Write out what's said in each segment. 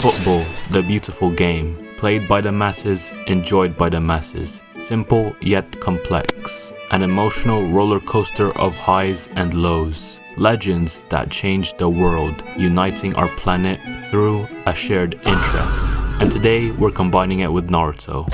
Football, the beautiful game, played by the masses, enjoyed by the masses, simple yet complex, an emotional roller coaster of highs and lows, legends that changed the world, uniting our planet through a shared interest. And today we're combining it with Naruto.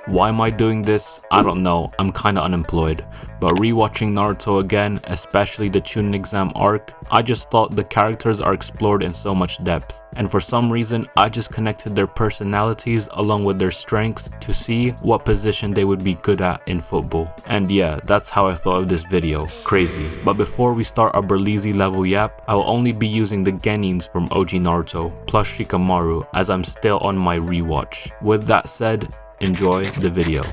Why am I doing this? I don't know, I'm kinda unemployed. But rewatching Naruto again, especially the Chunin exam arc, I just thought the characters are explored in so much depth. And for some reason, I just connected their personalities along with their strengths to see what position they would be good at in football. And yeah, that's how I thought of this video. Crazy. But before we start our Berlizzi level yap, I will only be using the Genins from OG Naruto, plus Shikamaru, as I'm still on my rewatch. With that said, enjoy the video.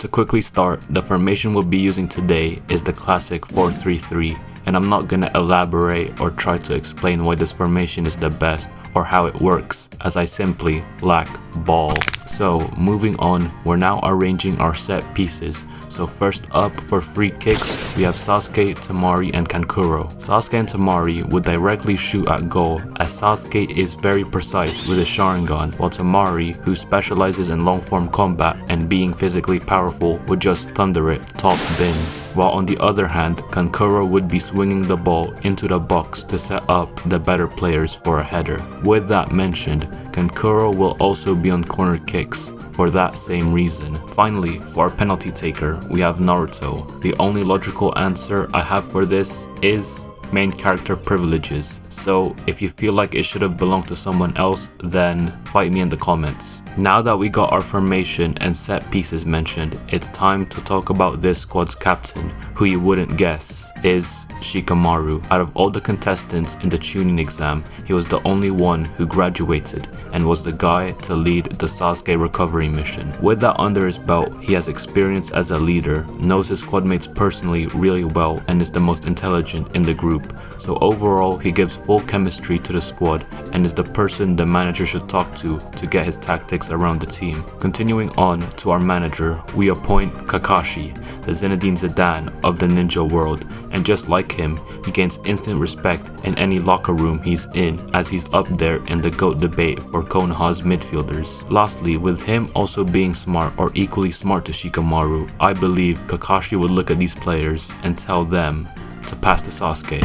To quickly start, the formation we'll be using today is the classic 4-3-3, and I'm not gonna elaborate or try to explain why this formation is the best or how it works, as I simply lack ball. So moving on, we're now arranging our set pieces. So first up for free kicks, we have Sasuke, Temari, and Kankuro. Sasuke and Temari would directly shoot at goal, as Sasuke is very precise with his Sharingan, while Temari, who specializes in long form combat and being physically powerful, would just thunder it top bins. While on the other hand, Kankuro would be swinging the ball into the box to set up the better players for a header. With that mentioned, Kankuro will also be on corner kicks for that same reason. Finally, for our penalty taker, we have Naruto. The only logical answer I have for this is main character privileges. So if you feel like it should have belonged to someone else, then fight me in the comments. Now that we got our formation and set pieces mentioned, it's time to talk about this squad's captain, who you wouldn't guess is Shikamaru. Out of all the contestants in the Chunin exam, he was the only one who graduated and was the guy to lead the Sasuke recovery mission. With that under his belt, he has experience as a leader, knows his squadmates personally really well, and is the most intelligent in the group. So overall, he gives full chemistry to the squad and is the person the manager should talk to get his tactics around the team. Continuing on to our manager, we appoint Kakashi, the Zinedine Zidane of the ninja world, and just like him, he gains instant respect in any locker room he's in, as he's up there in the GOAT debate for Konoha's midfielders. Lastly, with him also being smart or equally smart to Shikamaru, I believe Kakashi would look at these players and tell them to pass to Sasuke.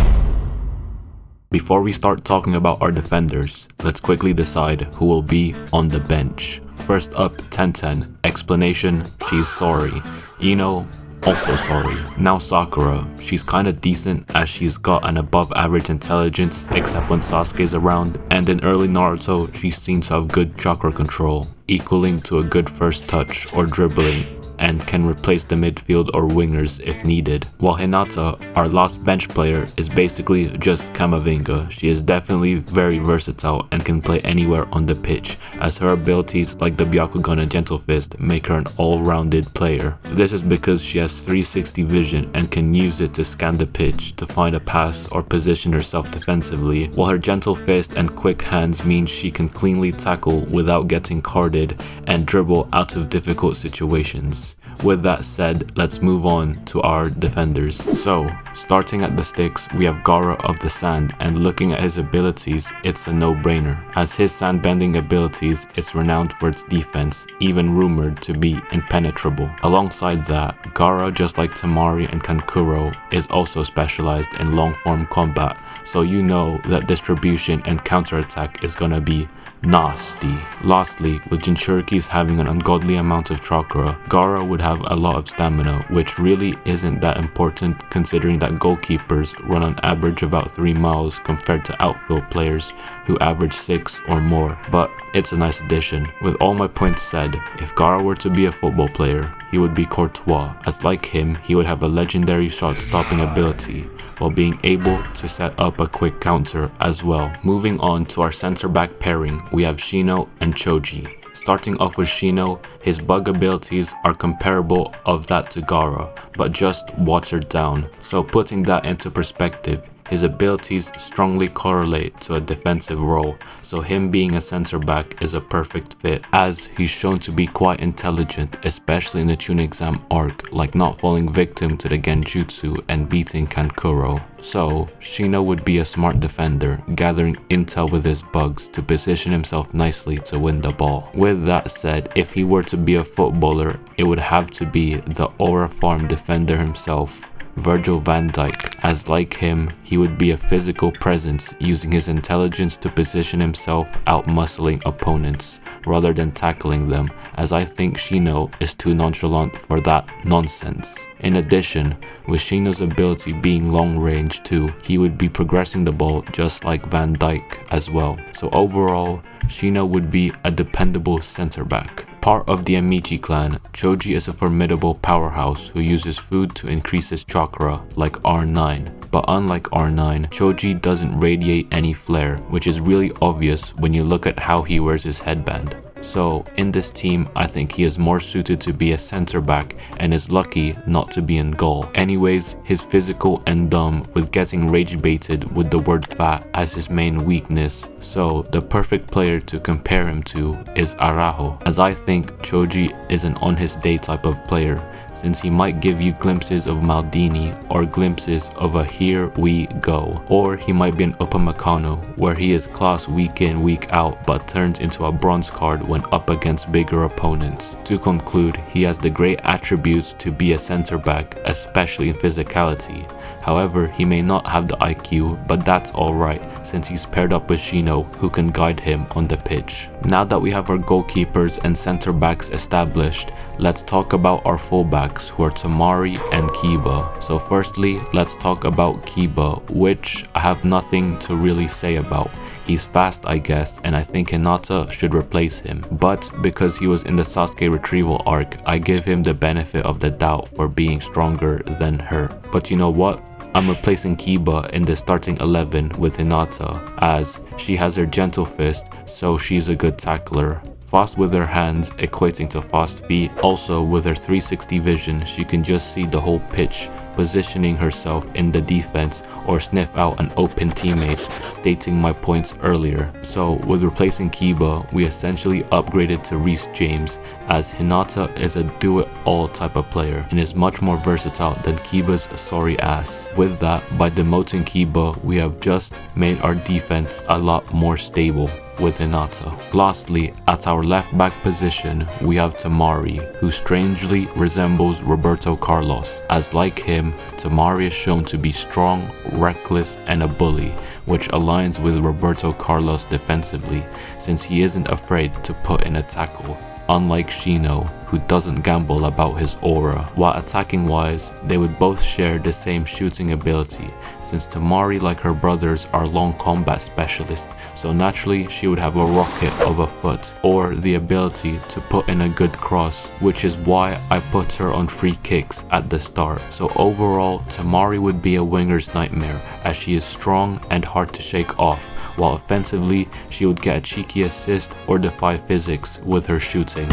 Before we start talking about our defenders, let's quickly decide who will be on the bench. First up, Tenten. Explanation, she's sorry. Ino, also sorry. Now Sakura, she's kinda decent as she's got an above average intelligence except when Sasuke's around, and in early Naruto she seems to have good chakra control, equaling to a good first touch or dribbling, and can replace the midfield or wingers if needed. While Hinata, our last bench player, is basically just Kamavinga. She is definitely very versatile and can play anywhere on the pitch, as her abilities like the Byakugan and Gentle Fist make her an all-rounded player. This is because she has 360 vision and can use it to scan the pitch to find a pass or position herself defensively, while her Gentle Fist and quick hands mean she can cleanly tackle without getting carded and dribble out of difficult situations. With that said, let's move on to our defenders. So, starting at the sticks, we have Gaara of the Sand, and looking at his abilities, it's a no-brainer. As his sandbending abilities is renowned for its defense, even rumored to be impenetrable. Alongside that, Gaara, just like Temari and Kankuro, is also specialized in long-form combat, so you know that distribution and counterattack is gonna be nasty. Lastly, with Jinchurikis having an ungodly amount of chakra, Gaara would have a lot of stamina, which really isn't that important considering that goalkeepers run on average about 3 miles compared to outfield players who average 6 or more, but it's a nice addition. With all my points said, if Gaara were to be a football player, he would be Courtois, as like him, he would have a legendary shot-stopping ability, while being able to set up a quick counter as well. Moving on to our center-back pairing, we have Shino and Choji. Starting off with Shino, his bug abilities are comparable of that to Gaara, but just watered down. So putting that into perspective, His abilities strongly correlate to a defensive role, so him being a center back is a perfect fit, as he's shown to be quite intelligent, especially in the Chunin exam arc, like not falling victim to the genjutsu and beating Kankuro. So, Shino would be a smart defender, gathering intel with his bugs to position himself nicely to win the ball. With that said, if he were to be a footballer, it would have to be the Aura Farm defender himself, Virgil van Dijk, as like him, he would be a physical presence using his intelligence to position himself out-muscling opponents rather than tackling them, as I think Shino is too nonchalant for that nonsense. In addition, with Shino's ability being long range too, he would be progressing the ball just like Van Dijk as well. So overall, Shino would be a dependable center back. Part of the Amici clan, Choji is a formidable powerhouse who uses food to increase his chakra like R9. But unlike R9, Choji doesn't radiate any flare, which is really obvious when you look at how he wears his headband. So in this team, I think he is more suited to be a center back and is lucky not to be in goal. Anyways, his physical and dumb with getting rage baited with the word fat as his main weakness. So the perfect player to compare him to is Arajo, as I think Choji is an on his day type of player, since he might give you glimpses of Maldini or glimpses of a here we go. Or he might be an Upamecano, where he is class week in week out but turns into a bronze card when up against bigger opponents. To conclude, he has the great attributes to be a center back, especially in physicality. However, he may not have the IQ, but that's alright since he's paired up with Shino, who can guide him on the pitch. Now that we have our goalkeepers and center backs established, let's talk about our fullbacks, who are Tamari and Kiba. So firstly, let's talk about Kiba, which I have nothing to really say about. He's fast, I guess, and I think Hinata should replace him. But because he was in the Sasuke retrieval arc, I give him the benefit of the doubt for being stronger than her. But you know what? I'm replacing Kiba in the starting 11 with Hinata, as she has her gentle fist, so she's a good tackler. Fast with her hands, equating to fast feet. Also, with her 360 vision, she can just see the whole pitch, positioning herself in the defense or sniff out an open teammate, stating my points earlier. So with replacing Kiba, we essentially upgraded to Reece James, as Hinata is a do-it-all type of player and is much more versatile than Kiba's sorry ass. With that, by demoting Kiba, we have just made our defense a lot more stable with Hinata. Lastly, at our left back position, we have Tamari, who strangely resembles Roberto Carlos, as like him, Tamari is shown to be strong, reckless, and a bully, which aligns with Roberto Carlos defensively, since he isn't afraid to put in a tackle, unlike Shino, who doesn't gamble about his aura. While attacking wise, they would both share the same shooting ability, since Tamari, like her brothers, are long combat specialists, so naturally she would have a rocket of a foot, or the ability to put in a good cross, which is why I put her on free kicks at the start. So overall, Tamari would be a winger's nightmare, as she is strong and hard to shake off, while offensively, she would get a cheeky assist or defy physics with her shooting.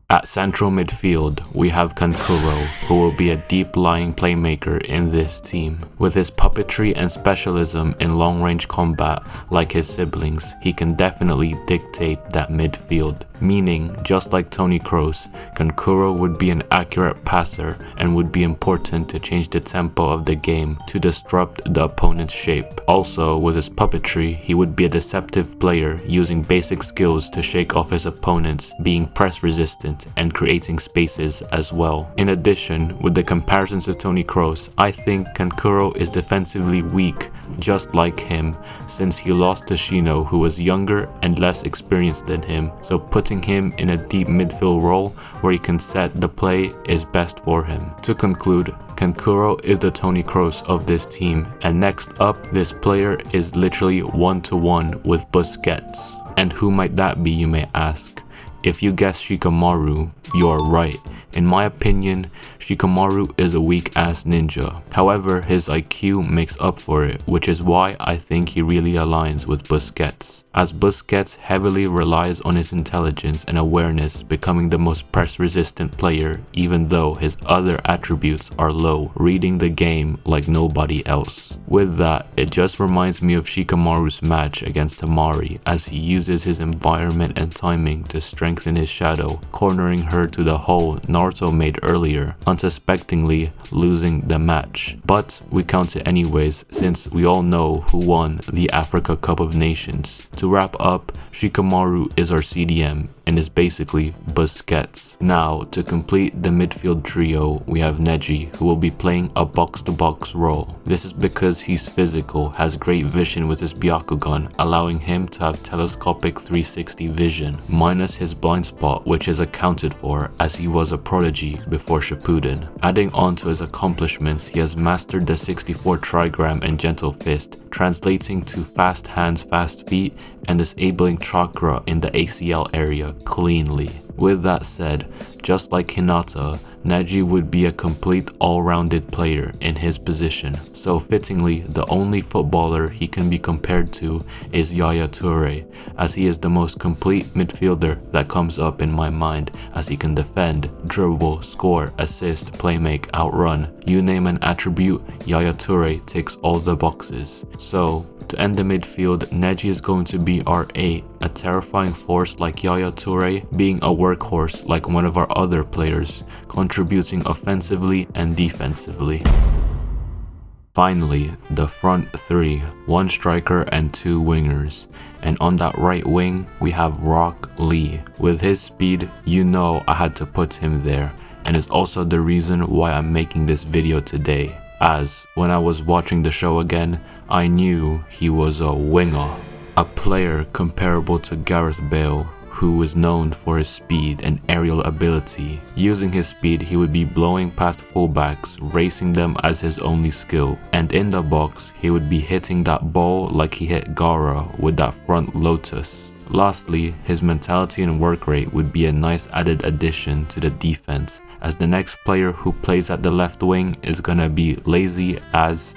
At central midfield, we have Kankuro, who will be a deep-lying playmaker in this team. With his puppetry and specialism in long-range combat, like his siblings, he can definitely dictate that midfield. Meaning, just like Toni Kroos, Kankuro would be an accurate passer and would be important to change the tempo of the game to disrupt the opponent's shape. Also, with his puppetry, he would be a deceptive player using basic skills to shake off his opponents, being press resistant and creating spaces as well. In addition, with the comparisons to Toni Kroos, I think Kankuro is defensively weak, just like him, since he lost to Shino, who was younger and less experienced than him, so putting him in a deep midfield role where he can set the play is best for him. To conclude, Kankuro is the Toni Kroos of this team, and next up, this player is literally one-to-one with Busquets. And who might that be, you may ask? If you guess Shikamaru, you are right. In my opinion, Shikamaru is a weak ass ninja. However, his IQ makes up for it, which is why I think he really aligns with Busquets, as Busquets heavily relies on his intelligence and awareness, becoming the most press resistant player even though his other attributes are low, reading the game like nobody else. With that, it just reminds me of Shikamaru's match against Tamari, as he uses his environment and timing to strengthen his shadow, cornering her to the hole Naruto made earlier, unsuspectingly losing the match. But we count it anyways, since we all know who won the Africa Cup of Nations. To wrap up, Shikamaru is our CDM and is basically Busquets. Now, to complete the midfield trio, we have Neji, who will be playing a box-to-box role. This is because he's physical, has great vision with his Byakugan, allowing him to have telescopic 360 vision, minus his blind spot, which is accounted for as he was a prodigy before Shippuden. Adding on to his accomplishments, he has mastered the 64 trigram and gentle fist, translating to fast hands, fast feet, and disabling chakra in the ACL area cleanly. With that said, just like Hinata, Neji would be a complete all-rounded player in his position, so fittingly the only footballer he can be compared to is Yaya Toure, as he is the most complete midfielder that comes up in my mind, as he can defend, dribble, score, assist, playmake, outrun. You name an attribute, Yaya Toure ticks all the boxes. So, to end the midfield, Neji is going to be our 8, a terrifying force like Yaya Toure, being a workhorse like one of our other players, contributing offensively and defensively. Finally, the front 3, 1 striker and 2 wingers. And on that right wing, we have Rock Lee. With his speed, you know I had to put him there, and is also the reason why I'm making this video today, as when I was watching the show again, I knew he was a winger. A player comparable to Gareth Bale, who is known for his speed and aerial ability. Using his speed, he would be blowing past fullbacks, racing them as his only skill. And in the box, he would be hitting that ball like he hit Gaara with that front lotus. Lastly, his mentality and work rate would be a nice added addition to the defense, as the next player who plays at the left wing is gonna be lazy as...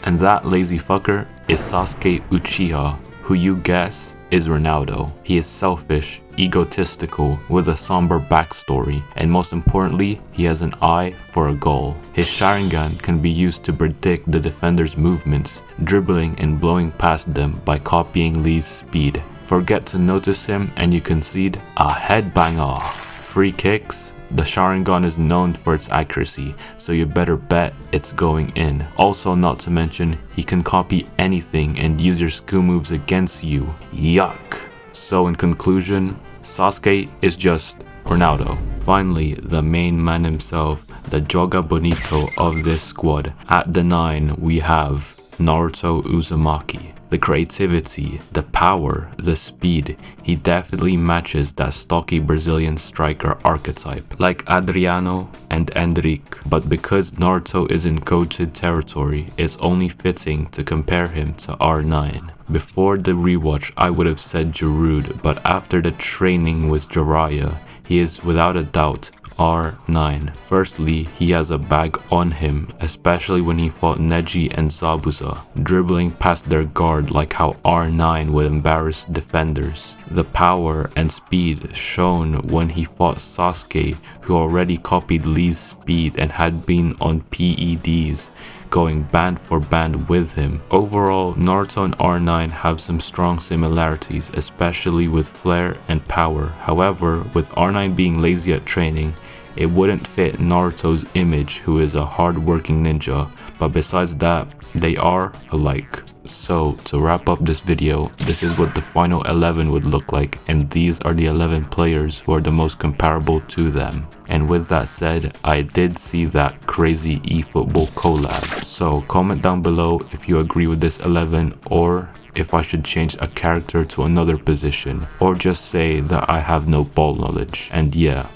And that lazy fucker is Sasuke Uchiha, who you guess is Ronaldo. He is selfish, egotistical, with a somber backstory, and most importantly, he has an eye for a goal. His Sharingan can be used to predict the defender's movements, dribbling and blowing past them by copying Lee's speed. Forget to notice him and you concede a headbanger. Free kicks? The Sharingan is known for its accuracy, so you better bet it's going in. Also, not to mention, he can copy anything and use your skill moves against you. Yuck. So in conclusion, Sasuke is just Ronaldo. Finally, the main man himself, the Joga Bonito of this squad. At the 9, we have Naruto Uzumaki. The creativity, the power, the speed, he definitely matches that stocky Brazilian striker archetype, like Adriano and Endrick, but because Naruto is in goated territory, it's only fitting to compare him to R9. Before the rewatch, I would have said Giroud, but after the training with Jiraiya, he is without a doubt R9. Firstly, he has a bag on him, especially when he fought Neji and Zabuza, dribbling past their guard like how R9 would embarrass defenders. The power and speed shown when he fought Sasuke, who already copied Lee's speed and had been on PEDs, going band for band with him. Overall, Naruto and R9 have some strong similarities, especially with flair and power. However, with R9 being lazy at training, it wouldn't fit Naruto's image, who is a hard-working ninja, but besides that, they are alike. So, to wrap up this video, this is what the final 11 would look like, and these are the 11 players who are the most comparable to them. And with that said, I did see that crazy eFootball collab. So comment down below if you agree with this 11, or if I should change a character to another position, or just say that I have no ball knowledge. And yeah,